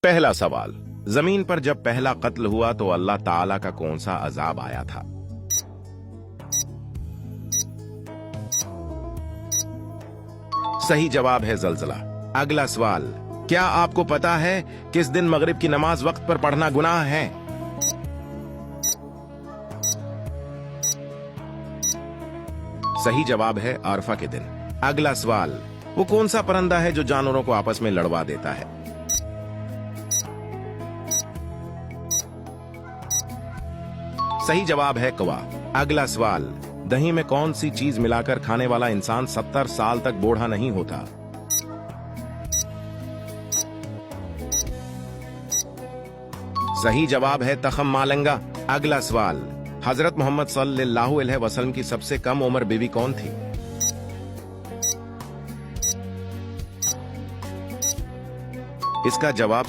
पहला सवाल, जमीन पर जब पहला कत्ल हुआ तो अल्लाह ताला का कौन सा अजाब आया था? सही जवाब है जलजला। अगला सवाल, क्या आपको पता है किस दिन मगरिब की नमाज वक्त पर पढ़ना गुनाह है? सही जवाब है अरफा के दिन। अगला सवाल, वो कौन सा परिंदा है जो जानवरों को आपस में लड़वा देता है? सही जवाब है कौवा। अगला सवाल, दही में कौन सी चीज मिलाकर खाने वाला इंसान 70 साल तक बूढ़ा नहीं होता? सही जवाब है तखम मालंगा। अगला सवाल, हजरत मोहम्मद सल्लल्लाहु अलैहि वसल्लम की सबसे कम उम्र बीवी कौन थी? इसका जवाब